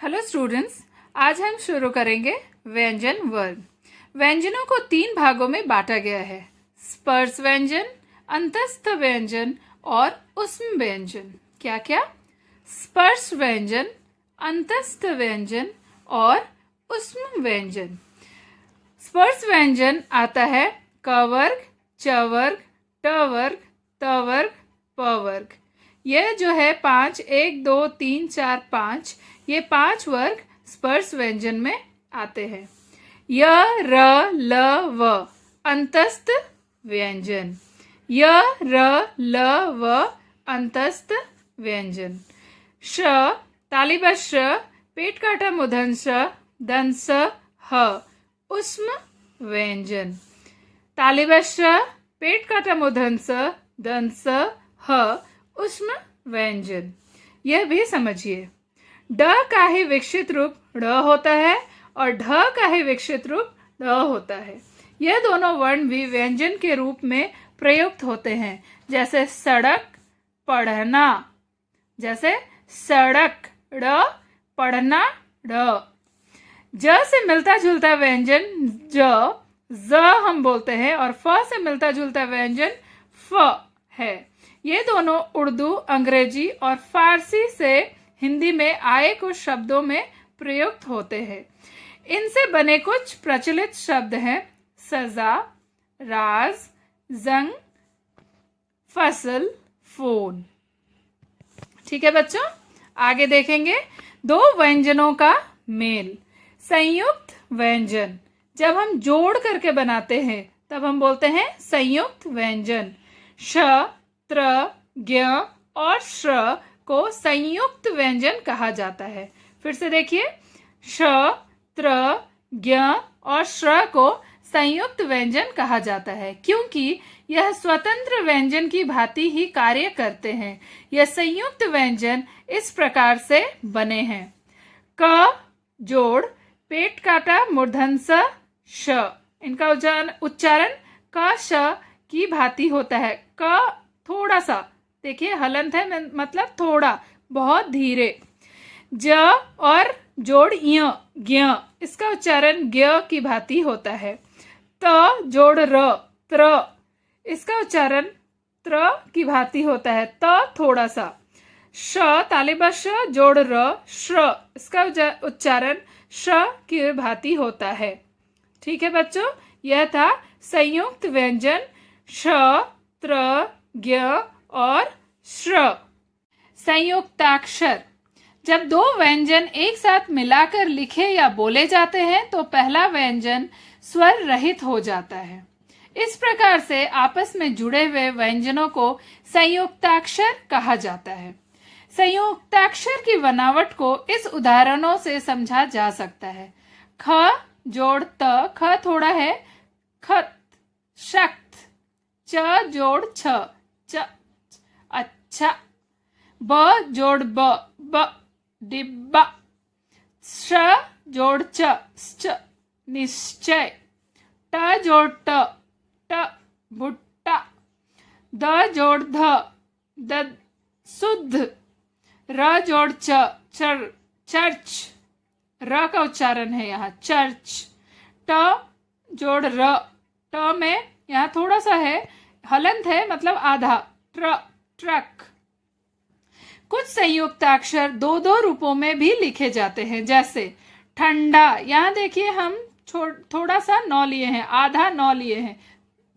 Hello students, आज हम शुरू करेंगे व्यंजन वर्ग। व्यंजनों को 3 भागों में बांटा गया है: स्पर्श व्यंजन, अंतस्थ व्यंजन और ऊष्म व्यंजन। क्या क्या? स्पर्श व्यंजन, अंतस्थ व्यंजन और ऊष्म व्यंजन। स्पर्श व्यंजन आता है क वर्ग, च वर्ग, ट वर्ग, त वर्ग, प वर्ग। यह जो है 5, 1, 2, 3, 4, 5, ये 5 वर्ग स्पर्श व्यंजन में आते हैं। य, र, ल, व अंतस्थ व्यंजन। य, र, ल, व अंतस्थ व्यंजन। श, तालिबा श, पेट काटा मूर्धन्य श, दंत स, ह ऊष्म व्यंजन। तालिबा श, पेट काटा मूर्धन्य स, दंत स, ह ऊष्म व्यंजन। यह भी समझिए, ड का ही विकसित रूप ड़ होता है और ढ का ही विकसित रूप ड होता है। यह दोनों वर्ण भी व्यंजन के रूप में प्रयुक्त होते हैं, जैसे सड़क, पढ़ना। जैसे सड़क ड़, पढ़ना ढ। ज से मिलता जुलता व्यंजन ज हम बोलते हैं और फ से मिलता जुलता व्यंजन फ है। ये दोनों उर्दू, अंग्रेजी और फारसी से हिंदी में आए कुछ शब्दों में प्रयुक्त होते हैं। इनसे बने कुछ प्रचलित शब्द हैं: सजा, राज, जंग, फसल, फोन। ठीक है बच्चों, आगे देखेंगे 2 व्यंजनों का मेल। संयुक्त व्यंजन जब हम जोड़ करके बनाते हैं तब हम बोलते हैं संयुक्त व्यंजन। श, त्र, ज्ञ और श्र को संयुक्त व्यंजन कहा जाता है। फिर से देखिए, श, त्र, ज्ञ और श्र को संयुक्त व्यंजन कहा जाता है क्योंकि यह स्वतंत्र व्यंजन की भांति ही कार्य करते हैं। यह संयुक्त व्यंजन इस प्रकार से बने हैं: क जोड़ पेट काटा मूर्धन्य स, श। इनका उच्चारण क श की भांति होता है। क थोड़ा सा, देखिए हलंत है, मतलब थोड़ा, बहुत धीरे। ज और जोड़ य, ज्ञ, इसका उच्चारण ज्ञ की भांति होता है। त जोड़ र, त्र, इसका उच्चारण त्र की भांति होता है। त थोड़ा सा। श, तालिबा श जोड़ र, श्र, इसका उच्चारण श की भांति होता है। ठीक है बच्चों, यह था संयुक्त व्यंजन श, त्र, ज्ञ और श्र। संयुक्ताक्षर जब 2 व्यंजन एक साथ मिलाकर लिखे या बोले जाते हैं तो पहला व्यंजन स्वर रहित हो जाता है। इस प्रकार से आपस में जुड़े हुए व्यंजनों को संयुक्ताक्षर कहा जाता है। संयुक्ताक्षर की बनावट को इस उदाहरणों से समझा जा सकता है: ख जोड़ त, ख थोड़ा है, खत, शक्त। च जोड़ छ, च, अच्छा। ब जोड़ ब, डिब्बा। श जोड़ च, निश्चय। ट जोड़ ट, भुट्टा। द जोड़ ध, शुद्ध। र जोड़ चर, चर्च। र का उच्चारण है यहाँ चर्च। ट जोड़ र, ट में यहाँ थोड़ा सा है, हलंत है, मतलब आधा, ट्रक। कुछ संयुक्ताक्षर 2-2 रूपों में भी लिखे जाते हैं, जैसे ठंडा। यहाँ देखिए हम थोड़ा सा नौ लिए हैं, आधा नौ लिए हैं।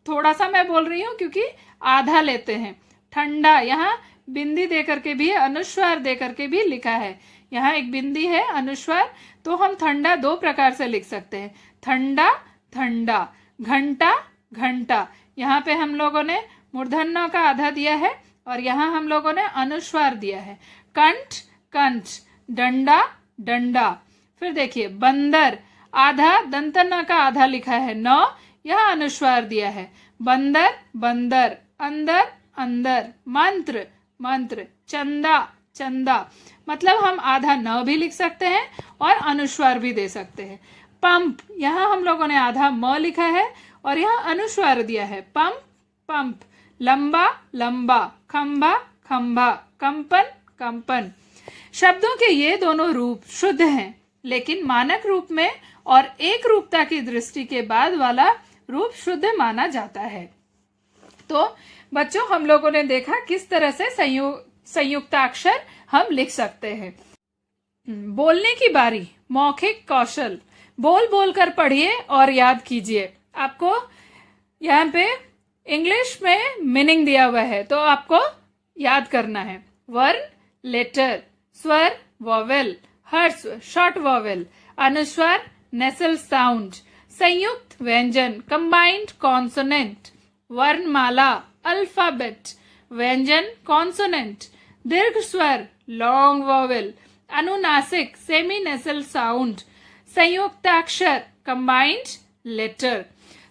थोड़ा सा मैं बोल रही हूँ क्योंकि आधा लेते हैं। ठंडा, यहाँ बिंदी दे करके भी, अनुस्वार दे करके भी लिखा है। यहाँ एक बिंदी है, अनुस्वार, तो हम ठंडा 2 प्रकार से लिख सकते हैं: ठंडा, ठंडा। घंटा, घंटा। यहाँ पे हम लोगों ने मूर्धन्य का आधा दिया है और यहाँ हम लोगों ने अनुस्वार दिया है। कंठ, कंठ। डंडा, डंडा। फिर देखिए बंदर, आधा दंतन का आधा लिखा है न, यह अनुस्वार दिया है। बंदर, बंदर। अंदर, अंदर। मंत्र, मंत्र। चंदा, चंदा। मतलब हम आधा न भी लिख सकते हैं और अनुस्वार भी दे सकते हैं। पंप, यहाँ हम लोगों ने आधा म लिखा है और यहाँ अनुस्वार दिया है। Pump, pump. लंबा, लंबा। खंबा, खंबा। कंपन, कंपन। शब्दों के ये दोनों रूप शुद्ध हैं, लेकिन मानक रूप में और एक रूपता की दृष्टि के बाद वाला रूप शुद्ध माना जाता है। तो बच्चों, हम लोगों ने देखा किस तरह से संयुक्ताक्षर हम लिख सकते हैं। बोलने की बारी, मौखिक कौशल। बोल बोल कर पढ़िए और याद कीजिए। आपको यहाँ पे इंग्लिश में मीनिंग दिया हुआ है, तो आपको याद करना है। वर्ण, लेटर, स्वर, वॉवेल, हर्स्व, शॉर्ट वॉवेल, अनुस्वार, नेसल साउंड, संयुक्त व्यंजन, कंबाइंड कॉन्सोनेंट, वर्णमाला, अल्फाबेट, व्यंजन, कॉन्सोनेंट, दीर्घ स्वर, लॉन्ग वॉवेल, अनुनासिक, सेमी नेसल साउंड, संयुक्ताक्षर, कंबाइंड लेटर।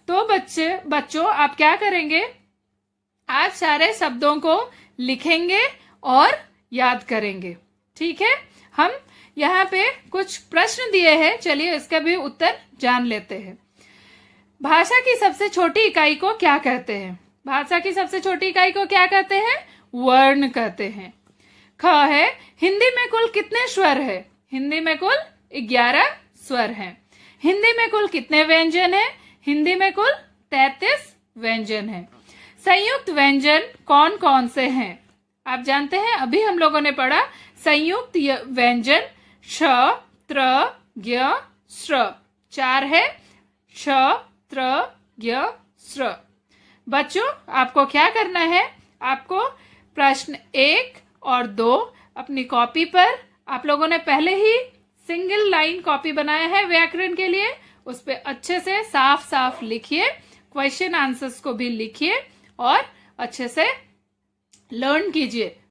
तो बच्चों आप क्या करेंगे? आप सारे शब्दों को लिखेंगे और याद करेंगे। ठीक है, हम यहाँ पे कुछ प्रश्न दिए हैं, चलिए इसका भी उत्तर जान लेते हैं। भाषा की सबसे छोटी इकाई को क्या कहते हैं? भाषा की सबसे छोटी इकाई को क्या कहते हैं? वर्ण कहते हैं। ख है, हिंदी में कुल कितने स्वर है? हिंदी में कुल 11 स्वर हैं। हिंदी में कुल कितने व्यंजन हैं? हिंदी में कुल 33 व्यंजन हैं। संयुक्त व्यंजन कौन कौन से हैं? आप जानते हैं, अभी हम लोगों ने पढ़ा संयुक्त व्यंजन श, त्र, ज्ञ, श्र। 4 है, श, त्र, ज्ञ, श्र। बच्चों, आपको क्या करना है? आपको प्रश्न 1 और 2 अपनी कॉपी पर, आप लोगों ने पहले ही सिंगल लाइन कॉपी बनाया है व्याकरण के लिए, उस पे अच्छे से साफ साफ लिखिए, क्वेश्चन आंसर्स को भी लिखिए और अच्छे से लर्न कीजिए।